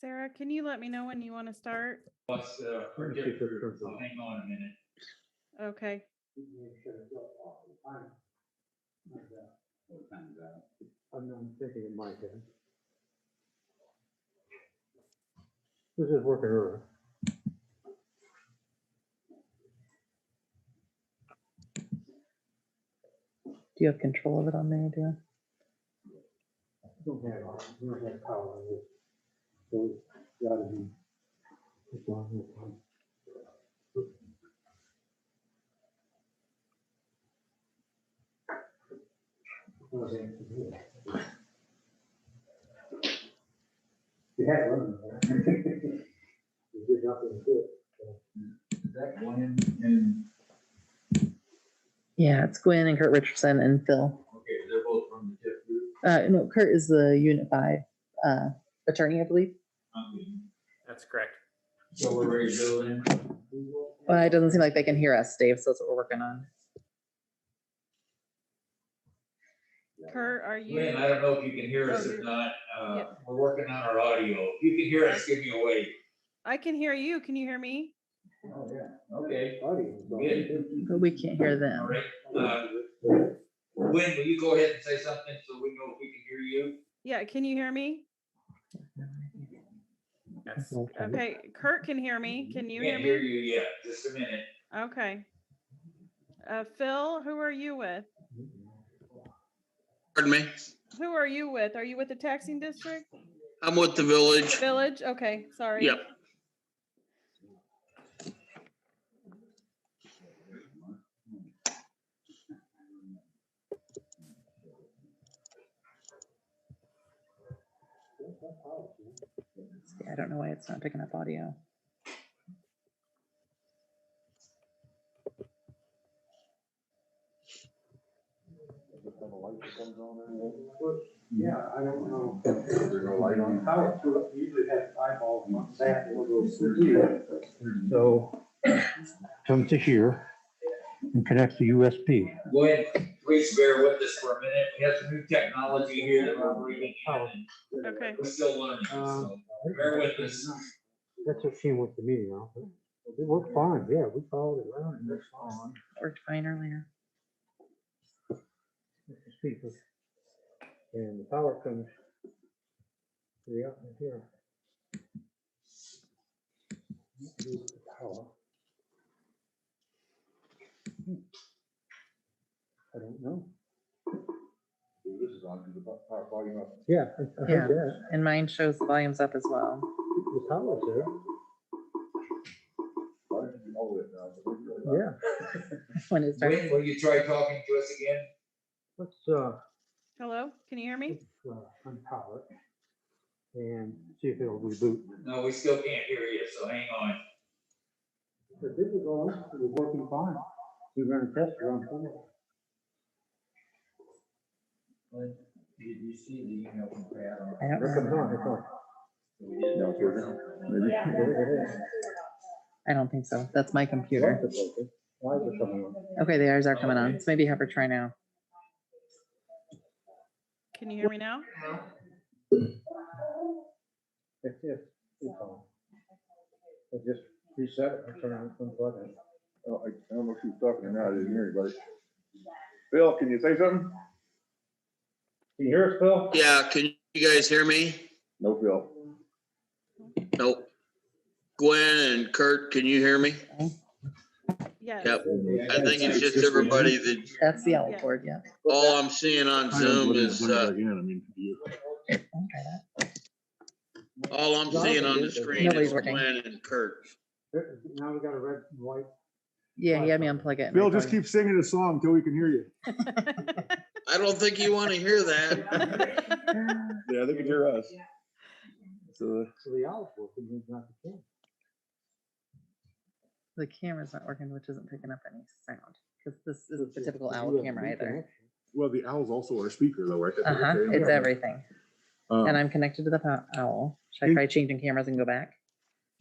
Sarah, can you let me know when you want to start? Plus, hang on a minute. Okay. I'm thinking it might have. This is working early. Do you have control of it on there, do you? Don't have power on this. So it's gotta be. It's on this one. You had one. You did nothing to it. Is that Glenn and, Yeah, it's Gwen and Kurt Richardson and Phil. okay, they're both from the TIF group? No, Kurt is the Unit 5 attorney, I believe. So we're ready to go in. Well, it doesn't seem like they can hear us, Dave, so that's what we're working on. Kurt, are you? Lynn, I don't know if you can hear us Oh, or you're- not. yeah. We're working on our audio. If you can hear us, give me a wave. I can hear you. Can you hear me? Oh, yeah. Okay. Good. But we can't hear All them. right. Lynn, will you go ahead and say something so we know if we can hear you? Yeah, can you hear me? Yes. Okay, Kurt can hear me. Can you hear Can't hear me? you yet. Just a minute. Okay. Phil, who are you with? Pardon me? Who are you with? Are you with the taxing district? I'm with the village. Village? Okay, sorry. Yep. Yeah, I don't know why it's not picking up audio. Yeah, I don't know. There's no light on. Power to it usually has eyeballs on that, will go through here. So comes to here and connects to USB. Go ahead, please bear with us for a minute. We have some new technology here that we're bringing in. Okay. And we're still learning, so bear with us. That's what came with the meeting, huh? It worked fine, yeah, we followed it around and it's on. Worked fine earlier. It's the speaker. And the power comes to the outlet here. Here's the power. I don't know. This is on to the power volume up. Yeah. I Yeah. heard that. And mine shows the volumes up as well. The power's there. Yeah. When it starts. When will you try talking to us again? Let's, Hello, can you hear me? unpower it and see if it'll reboot. No, we still can't hear you, so hang on. The video going, it was working fine. We ran a test run for it. Did you see the email from Pat? I don't It comes know. on, it's on. I don't think so. That's my computer. Why is it coming on? Okay, the ours are coming on. So maybe have her try now. Can you hear me now? It's on. I just reset it, I turn on, unplug it. Oh, I don't know if she's talking or not, I didn't hear anybody. Bill, can you say something? Can you hear us, Phil? Yeah, can you guys hear me? No, Bill. Nope. Gwen and Kurt, can you hear me? Yes. Yep. I think it's just everybody that, That's the owl cord, yeah. all I'm seeing on Zoom is, I'll try that. all I'm seeing on the screen Nobody's is working. Gwen and Kurt. Now we got a red and white. Yeah, he had me unplug it. and Bill, record just it. keep singing a song until we can hear you. I don't think you want to hear that. Yeah, they can hear us. So, So the owl's working, it's not the camera. The camera's not working, which isn't picking up any sound. Because this So isn't the it's typical just- owl you have camera new either. connection. well, the owl's also our speaker though, right? That's what Uh-huh, we're saying. it's everything. And I'm connected to the owl. Should I In- try changing cameras and go back?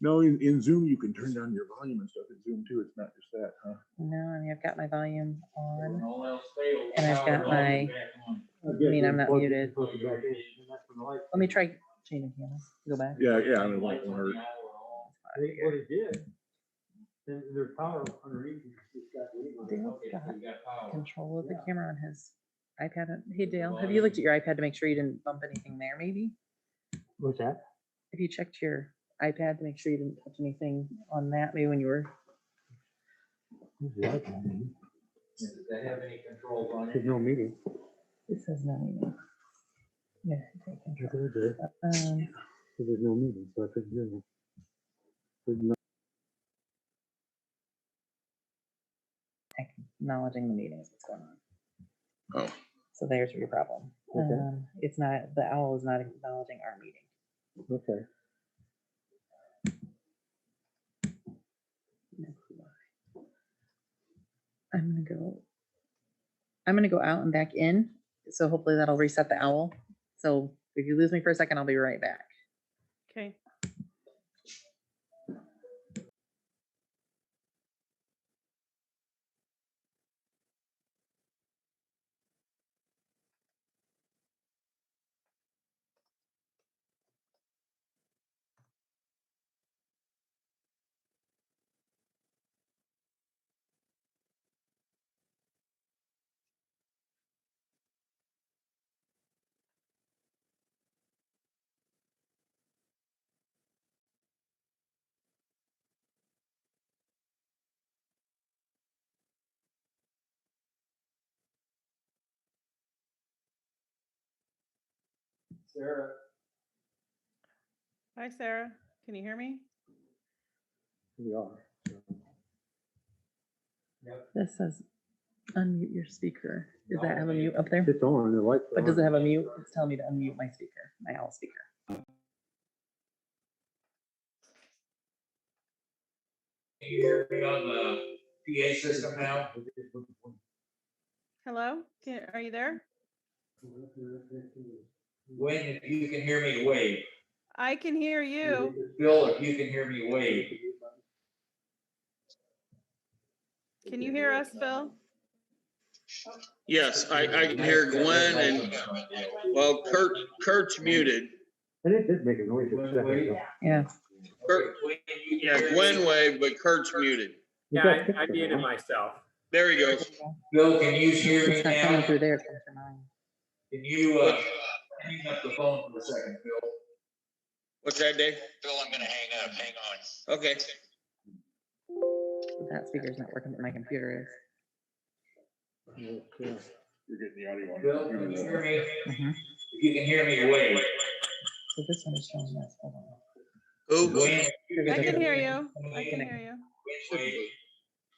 No, in Zoom, you can turn down your volume and stuff in Zoom too. It's not just that, huh? No, I mean, I've got my volume on. When all else fails, And I've got power my- back on. I mean, I'm not plug it, muted. plug it back in, and that's when the light- Let me try changing cameras. Go back. Yeah, I mean, Lights won't on hurt. the hour all. What it did, then there's power underneath. It's got the lead on it. Dale's Okay, got so we got power. control of the camera on his iPad. Hey Dale, have you looked at your iPad to make sure you didn't bump anything there maybe? What's that? Have you checked your iPad to make sure you didn't touch anything on that, maybe when you were? Who's the iPad meeting? Does that have any controls on There's it? no meeting. It says no meeting. Yeah, take control. There's there. So there's no meeting, so I couldn't do it. There's no- Acknowledging the meeting is what's going on. Oh. So there's your problem. Okay. It's not, the owl is not acknowledging our meeting. Okay. I'm gonna go out and back in, so hopefully that'll reset the owl. So if you lose me for a second, I'll be right back. Okay. Sarah. Hi, Sarah. Can you hear me? We are. This says unmute your speaker. Does that have a mute up there? It's on, the lights. But does it have a mute? It's telling me to unmute my speaker, my owl speaker. Can you hear me on the PA system now? Hello? Are you there? Gwen, if you can hear me, wave. I can hear you. Bill, if you can hear me, wave. Can you hear us, Phil? Yes, I can hear Gwen and, well, Kurt's muted. And it did make a noise. For a second, though. Yeah. Kurt, yeah, Gwen waved, but Kurt's muted. You Yeah, got I picture, muted huh? myself. There he goes. Bill, can you hear me It's not coming now? through there. It's coming through mine. Can you, hang up the phone for a second, Bill? What's that, Dave? Bill, I'm gonna hang up, hang on. Okay. That speaker's not working, but my computer is. You're getting the audio on. Bill, can you hear me? Mhm. If you can hear me, wave. So this one is showing us. Hold on. Who? Gwen, I can hear you. I can hear you. wave.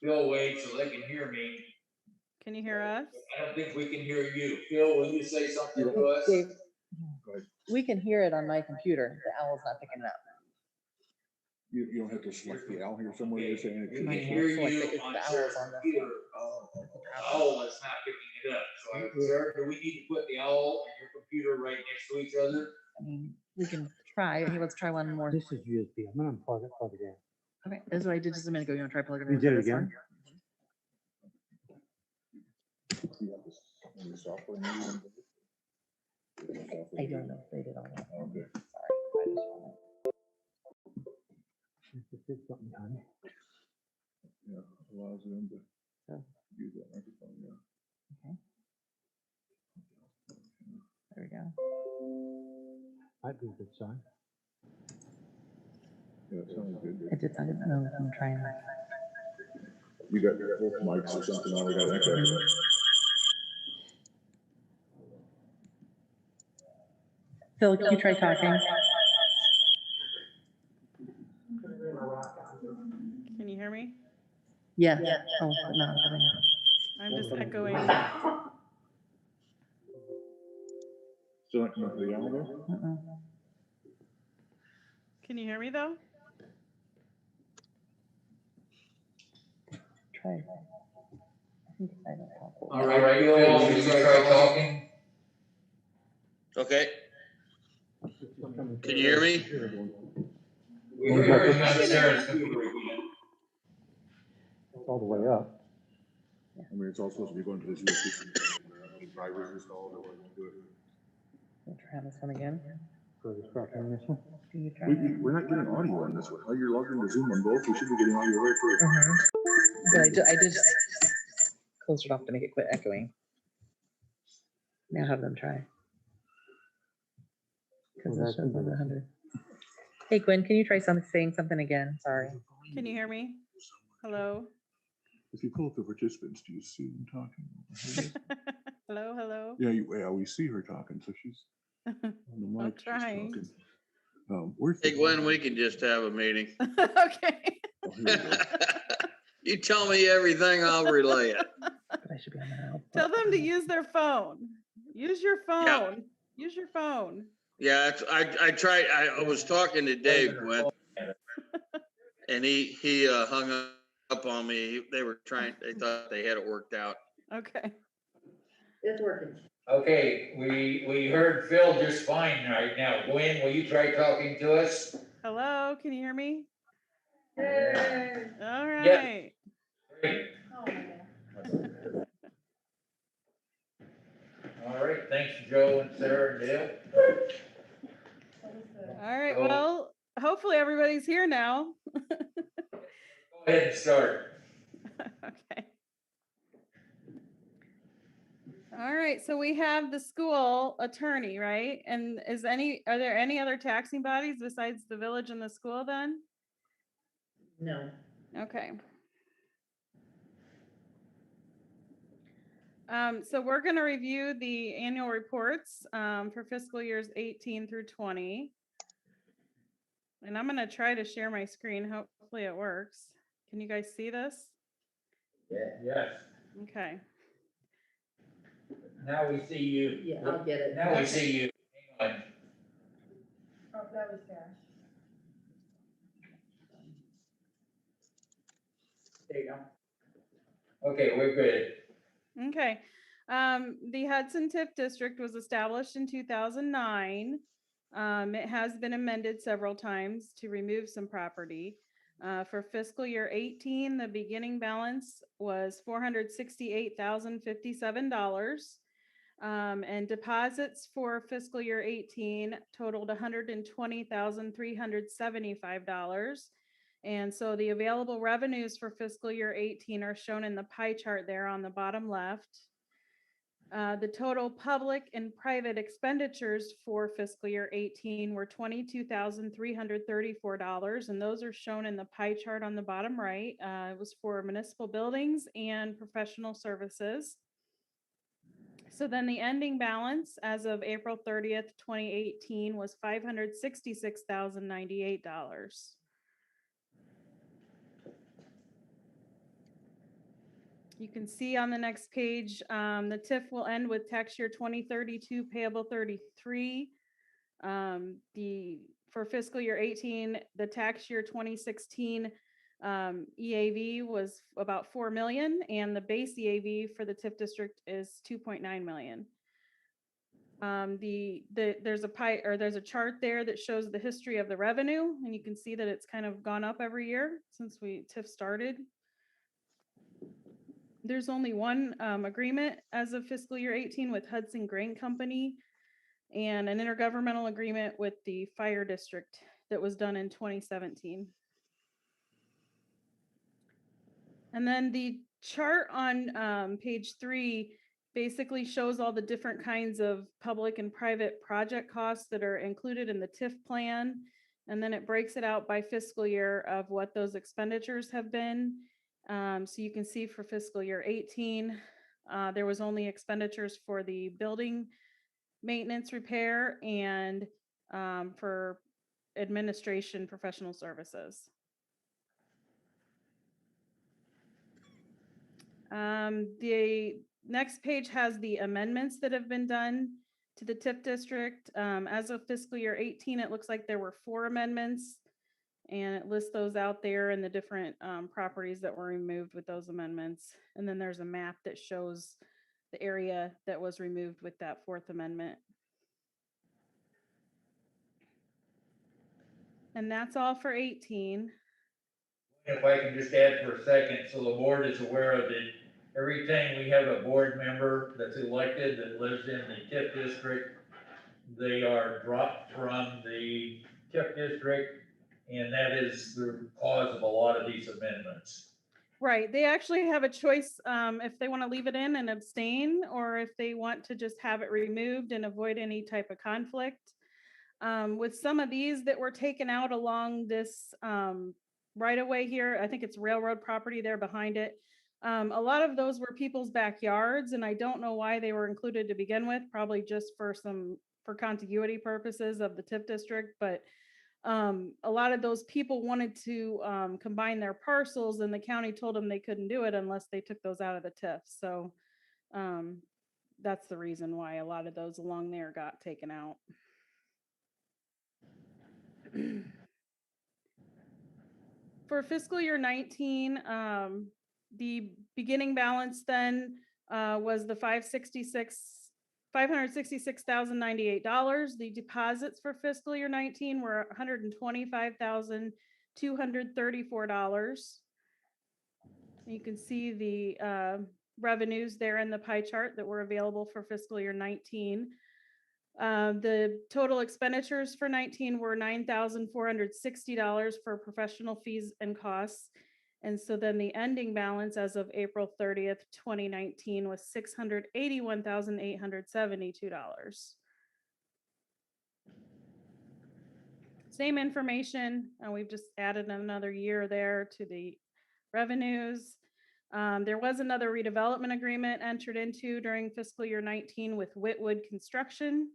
Bill, wave so they can hear me. Can you hear us? I don't think we can hear you. Phil, will you say something to us? Dave, we can hear it on my computer. The owl's not picking it up. You don't have to select the owl here somewhere, you're saying. We can Mine hear won't select you it 'cause on the owl's Sarah's on the- computer. Owl is not picking it up. So, Sarah, do we need to put the owl and your computer right next to each other? I mean, we can try. Hey, let's try one more. This is USB. I'm gonna unplug it, plug it in. Okay, this is what I did just a minute ago. You want to try plugging it You into did it this again? one? You have this on your software. I don't know if they did all that. Okay. Sorry, I just want This is something behind it. Yeah, allows them to So. use that microphone, yeah. Okay. There we go. Might be a good sign. Yeah, it sounds good. It did sound good. No, I'm trying. You got both mics or something on, we got echo. Phil, can you try talking? Can you hear me? Yeah. Oh, no. I'm just echoing. Still not coming to the owl there? Uh-uh. Can you hear me though? Try. I think I don't talk. All right, Bill, will you try talking? Okay. Can you hear me? We hear you on Sarah's computer again. It's all the way up. I mean, it's all supposed to be going to this USB. Drivers installed or what you do it. We'll try this one again. So just start doing this one. Can you try? We're not getting audio on this one. How you're logged into Zoom on both, we should be getting audio right through. But I just closed it off to make it quit echoing. Now have them try. Because Well, this that's shows good. 100. Hey Gwen, can you try saying something again? Sorry. Can you hear me? Hello? If you pull up the participants, do you see them talking? Hello, hello? Yeah, we see her talking, so she's on the I'm mic. She's trying. talking. Where's Hey, the- Gwen, we can just have a meeting. Okay. Oh, here we go. You tell me everything, I'll relay it. But I should be on the output. Tell them to use their phone. Use your Yeah. phone. Use your phone. Yeah, I tried, I was talking to Dave, Gwen. And he hung up on me. They thought they had it worked out. Okay. It's working. Okay, we heard Phil just fine right now. Gwen, will you try talking to us? Hello, can you hear me? All Yeah. right. Great. All right, thanks, Joe and Sarah and Dale. All right, So- well, hopefully everybody's here now. Go ahead and start. Okay. All right, so we have the school attorney, right? And are there any other taxing bodies besides the village and the school then? No. Okay. So we're going to review the annual reports for fiscal years 18 through 20. And I'm going to try to share my screen. Hopefully it works. Can you guys see this? Yeah, yes. Okay. Now we see you. Yeah, I'll get it. Now we see you. Hang on. Oh, that was Cash. There you go. Okay, we're good. Okay. The Hudson TIF district was established in 2009. It has been amended several times to remove some property. For fiscal year 18, the beginning balance was $468,057. And deposits for fiscal year 18 totaled $120,375. And so the available revenues for fiscal year 18 are shown in the pie chart there on the bottom left. The total public and private expenditures for fiscal year 18 were $22,334, and those are shown in the pie chart on the bottom right. It was for municipal buildings and professional services. So then the ending balance as of April 30th, 2018 was $566,098. You can see on the next page, the TIF will end with tax year 2032 payable 33. For fiscal year 18, the tax year 2016 EAV was about 4 million, and the base EAV for the TIF district is 2.9 million. There's a chart there that shows the history of the revenue, and you can see that it's kind of gone up every year since TIF started. There's only one agreement as of fiscal year 18 with Hudson Grain Company, and an intergovernmental agreement with the fire district that was done in 2017. And then the chart on page 3 basically shows all the different kinds of public and private project costs that are included in the TIF plan. And then it breaks it out by fiscal year of what those expenditures have been. So you can see for fiscal year 18, there was only expenditures for the building maintenance repair and for administration professional services. The next page has the amendments that have been done to the TIF district. As of fiscal year 18, it looks like there were 4 amendments, and it lists those out there and the different properties that were removed with those amendments. And then there's a map that shows the area that was removed with that 4th amendment. And that's all for 18. If I can just add for a second, so the board is aware of it. Every time we have a board member that's elected that lives in the TIF district, they are dropped from the TIF district, and that is the cause of a lot of these amendments. Right. They actually have a choice if they want to leave it in and abstain, or if they want to just have it removed and avoid any type of conflict. With some of these that were taken out along this right away here, I think it's railroad property there behind it. A lot of those were people's backyards, and I don't know why they were included to begin with, probably just for contiguity purposes of the TIF district. But a lot of those people wanted to combine their parcels, and the county told them they couldn't do it unless they took those out of the TIF. So that's the reason why a lot of those along there got taken out. For fiscal year 19, the beginning balance then was the $566,098. The deposits for fiscal year 19 were $125,234. You can see the revenues there in the pie chart that were available for fiscal year 19. The total expenditures for 19 were $9,460 for professional fees and costs. And so then the ending balance as of April 30th, 2019 was $681,872. Same information. We've just added another year there to the revenues. There was another redevelopment agreement entered into during fiscal year 19 with Whitwood Construction.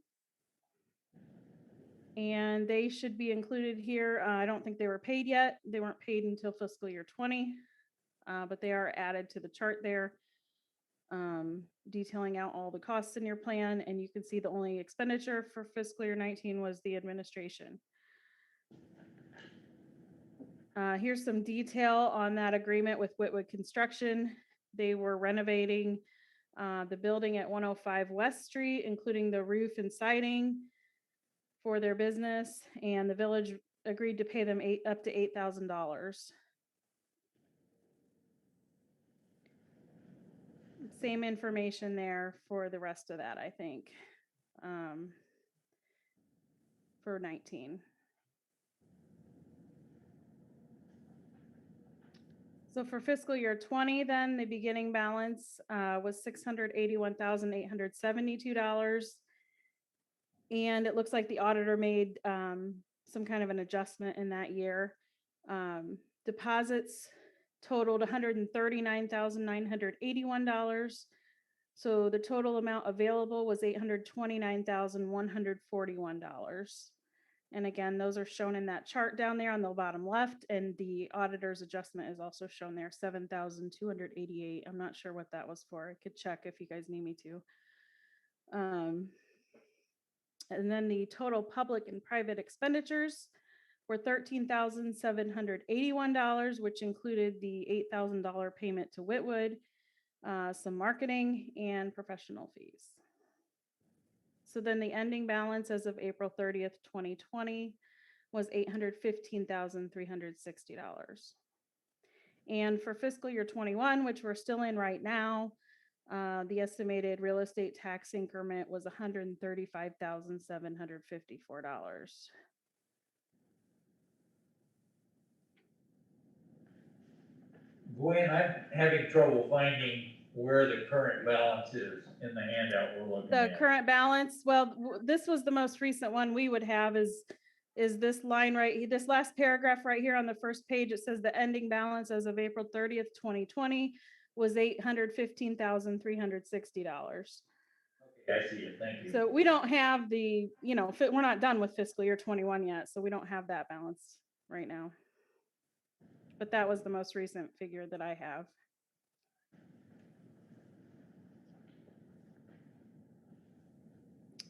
And they should be included here. I don't think they were paid yet. They weren't paid until fiscal year 20, but they are added to the chart there, detailing out all the costs in your plan. And you can see the only expenditure for fiscal year 19 was the administration. Here's some detail on that agreement with Whitwood Construction. They were renovating the building at 105 West Street, including the roof and siding for their business, and the village agreed to pay them up to $8,000. Same information there for the rest of that, I think, for 19. So for fiscal year 20, then the beginning balance was $681,872. And it looks like the auditor made some kind of an adjustment in that year. Deposits totaled $139,981. So the total amount available was $829,141. And again, those are shown in that chart down there on the bottom left, and the auditor's adjustment is also shown there, $7,288. I'm not sure what that was for. I could check if you guys need me to. And then the total public and private expenditures were $13,781, which included the $8,000 payment to Whitwood, some marketing and professional fees. So then the ending balance as of April 30th, 2020 was $815,360. And for fiscal year 21, which we're still in right now, the estimated real estate tax increment was $135,754. Gwen, I'm having trouble finding where the current balance is in the handout we're looking The at. current balance, well, this was the most recent one we would have is this line right, this last paragraph right here on the first page. It says the ending balance as of April 30th, 2020 was $815,360. Okay, I see it, thank you. So we don't have the, we're not done with fiscal year 21 yet, so we don't have that balance right now. But that was the most recent figure that I have.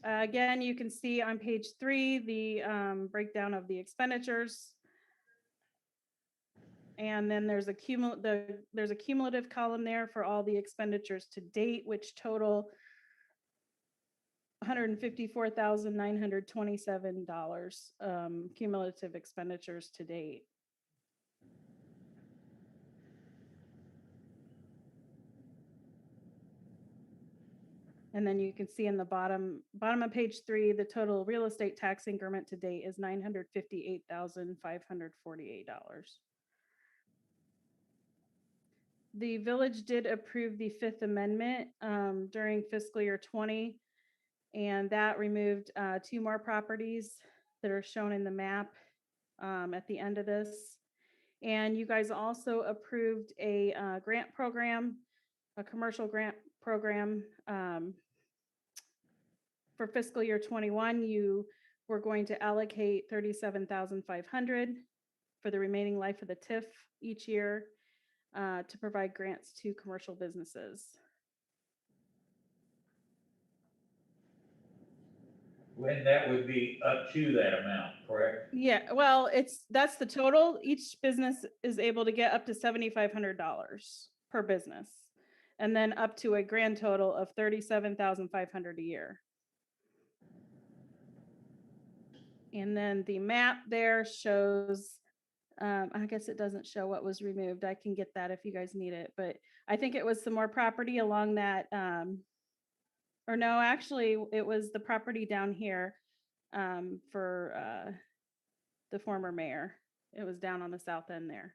Again, you can see on page 3 the breakdown of the expenditures. And then there's a cumulative column there for all the expenditures to date, which total $154,927 cumulative expenditures to date. And then you can see in the bottom of page 3, the total real estate tax increment to date is $958,548. The village did approve the Fifth Amendment during fiscal year 20, and that removed 2 more properties that are shown in the map at the end of this. And you guys also approved a grant program, a commercial grant program. For fiscal year 21, you were going to allocate $37,500 for the remaining life of the TIF each year to provide grants to commercial businesses. When that would be up to that amount, correct? Yeah, well, that's the total. Each business is able to get up to $7,500 per business, and then up to a grand total of $37,500 a year. And then the map there shows, I guess it doesn't show what was removed. I can get that if you guys need it, but I think it was some more property along that, or no, actually it was the property down here for the former mayor. It was down on the south end there.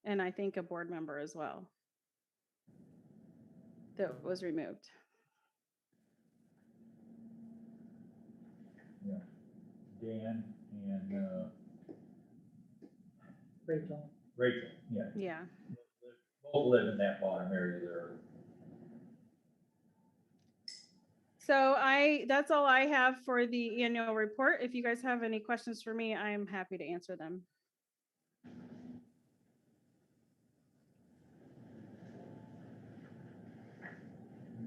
And I think a board member as well that was removed. Yeah. Dan and Rachel. Rachel, yeah. Yeah. both live in that bottom area there. So that's all I have for the annual report. If you guys have any questions for me, I am happy to answer them.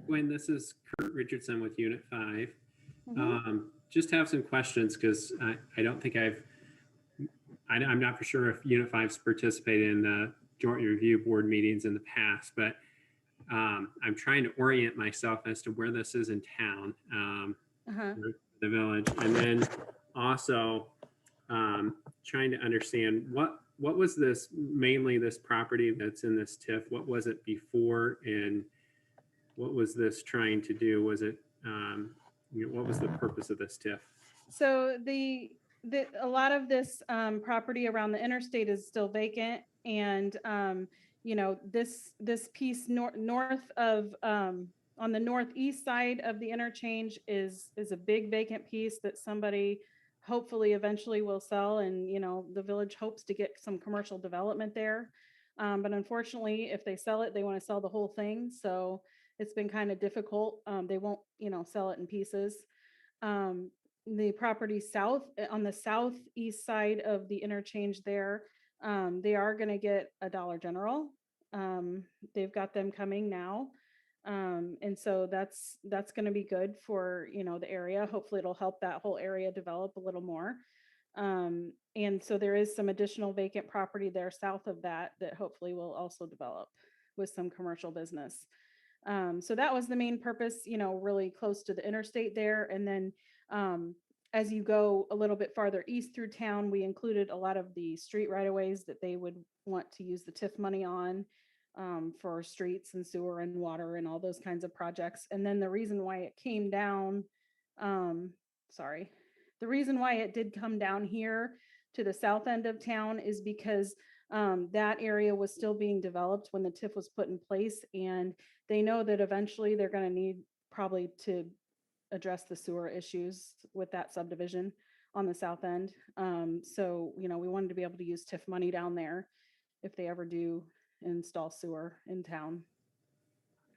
Gwen, this is Kurt Richardson with Unit 5. Mhm. Just have some questions because I don't think I'm not for sure if Unit 5's participated in the joint review board meetings in the past, but I'm trying to orient myself as to where this is in town, Uh-huh. the village, and then also trying to understand what was this, mainly this property that's in this TIF, what was it before, and what was this trying to do? Was it, what was the purpose of this TIF? So a lot of this property around the interstate is still vacant, and this piece north of on the northeast side of the interchange is a big vacant piece that somebody hopefully eventually will sell, and the village hopes to get some commercial development there. But unfortunately, if they sell it, they want to sell the whole thing. So it's been kind of difficult. They won't, sell it in pieces. The property on the southeast side of the interchange there, they are going to get a Dollar General. They've got them coming now. And so that's going to be good for, the area. Hopefully it'll help that whole area develop a little more. And so there is some additional vacant property there south of that hopefully will also develop with some commercial business. So that was the main purpose, really close to the interstate there. And then as you go a little bit farther east through town, we included a lot of the street right-of-ways that they would want to use the TIF money on for streets and sewer and water and all those kinds of projects. And then the reason why it came down, the reason why it did come down here to the south end of town is because that area was still being developed when the TIF was put in place, and they know that eventually they're going to need probably to address the sewer issues with that subdivision on the south end. So, we wanted to be able to use TIF money down there if they ever do install sewer in town.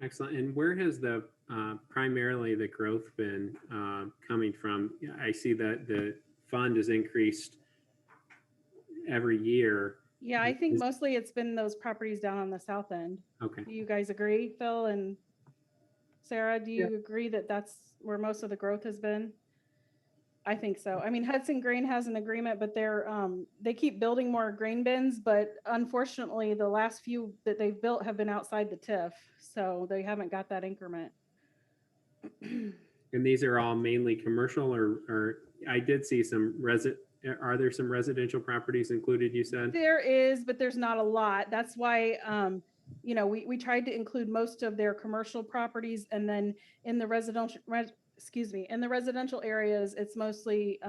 Excellent. And where has the primarily the growth been coming from? I see that the fund has increased every year. Yeah, I think mostly it's been those properties down on the south end. Okay. Do you guys agree, Phil and Sarah? Do you agree that that's where most of the growth has been? I think so. I mean, Hudson Grain has an agreement, but they keep building more grain bins, but unfortunately the last few that they've built have been outside the TIF, so they haven't got that increment. And these are all mainly commercial, or I did see some are there some residential properties included, you said? There is, but there's not a lot. That's why, we tried to include most of their commercial properties, and then in the in the residential areas, it's mostly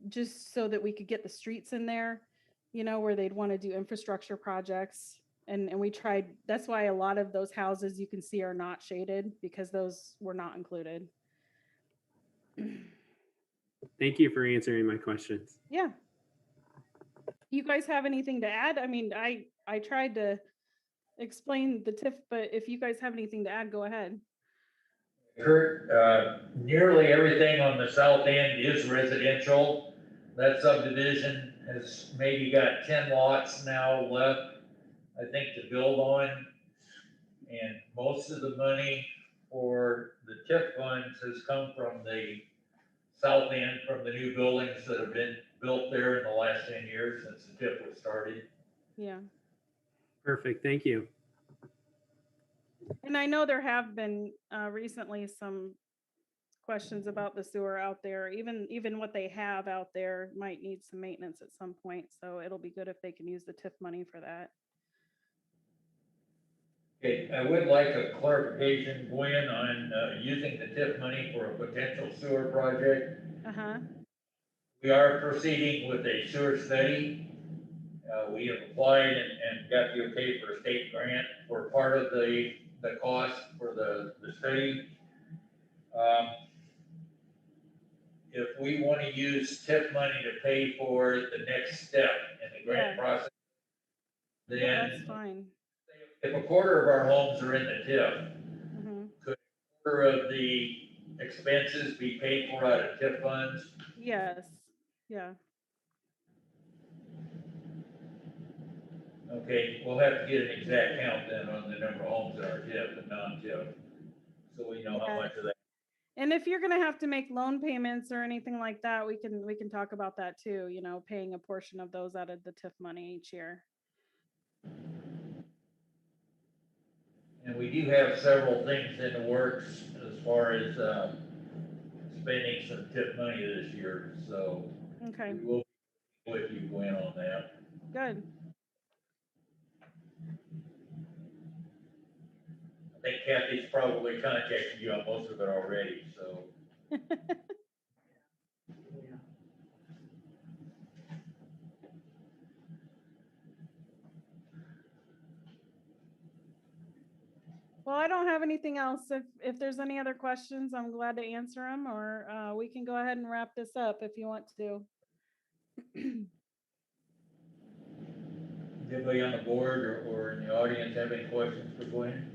just so that we could get the streets in there, where they'd want to do infrastructure projects. And we tried, that's why a lot of those houses you can see are not shaded, because those were not included. Thank you for answering my questions. Yeah. You guys have anything to add? I mean, I tried to explain the TIF, but if you guys have anything to add, go ahead. Kurt, nearly everything on the south end is residential. That subdivision has maybe got 10 lots now left, I think, to build on. And most of the money for the TIF funds has come from the south end, from the new buildings that have been built there in the last 10 years since the TIF was started. Yeah. Perfect. Thank you. And I know there have been recently some questions about the sewer out there. Even what they have out there might need some maintenance at some point. So it'll be good if they can use the TIF money for that. Okay, I would like a clarification, Gwen, on using the TIF money for a potential sewer project. Uh-huh. We are proceeding with a sewer study. We have applied and got the okay for a state grant for part of the cost for the study. If we want to use TIF money to pay for the next step in the grant process, then yeah, that's fine. say if if a quarter of our homes are in the TIF, Mhm. could a quarter of the expenses be paid for out of TIF funds? Yes, yeah. Okay, we'll have to get an exact count then on the number of homes that are TIF and non-TIF, so we know how Yeah. much of that. And if you're gonna have to make loan payments or anything like that, we can talk about that too, paying a portion of those out of the TIF money each year. And we do have several things in the works as far as, spending some TIF money this year, so Okay, we will be with you, Gwen, on that. good. I think Kathy's probably contacted you on most of it already, so. Well, I don't have anything else. If there's any other questions, I'm glad to answer them, or we can go ahead and wrap this up if you want to. Does anybody on the board or in the audience have any questions for Gwen?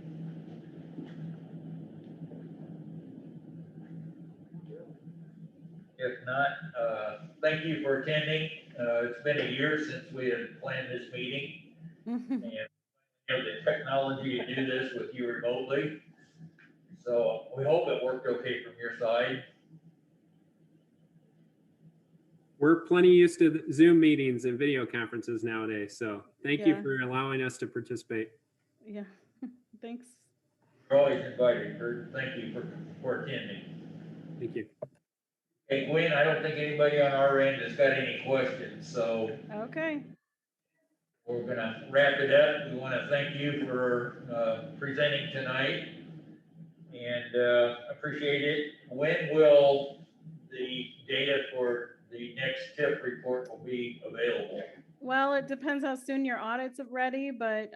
If not, thank you for attending. It's been a year since we had planned this meeting, and we have the technology to do this with you remotely. So we hope it worked okay from your side. We're plenty used to the Zoom meetings and video conferences nowadays, so thank you Yeah. for allowing us to participate. Yeah, thanks. You're always invited, Kurt. Thank you for attending. Thank you. Hey, Gwen, I don't think anybody on our end has got any questions, so Okay, we're gonna wrap it up. We want to thank you for presenting tonight, and appreciate it. When will the data for the next TIF report will be available? well, it depends how soon your audits are ready, but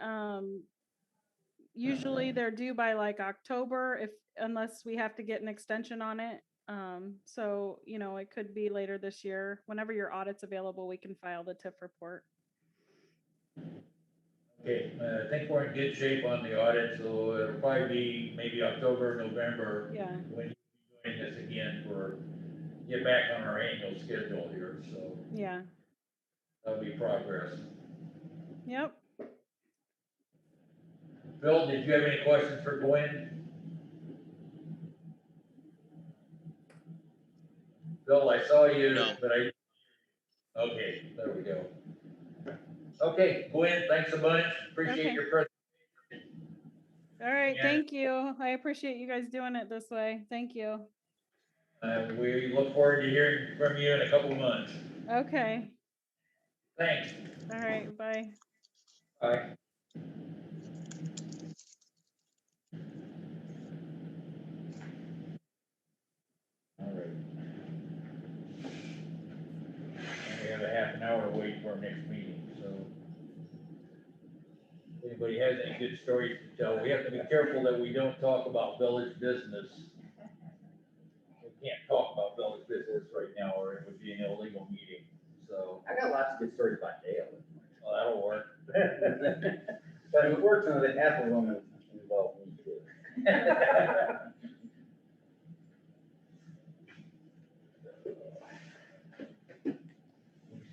usually they're due by like October, unless we have to get an extension on it. So, it could be later this year. Whenever your audit's available, we can file the TIF report. Okay, I think we're in good shape on the audit, so it'll probably be maybe October, November. Yeah. When you're doing this again get back on our annual schedule here, so Yeah. that'll be progress. Yep. Bill, did you have any questions for Gwen? Bill, I saw you, No. but okay, there we go. Okay, Gwen, thanks a bunch. Appreciate Okay. your presence. All right. Yeah. Thank you. I appreciate you guys doing it this way. Thank you. We look forward to hearing from you in a couple of months. Okay. Thanks. All right. Bye. Bye. All right. We have a half an hour to wait for our next meeting, so. If anybody has any good stories to tell, we have to be careful that we don't talk about village business. We can't talk about village business right now, or it would be an illegal meeting, so. I got lots of good stories about Dale. Well, that'll work. But unfortunately, half of them involve me too.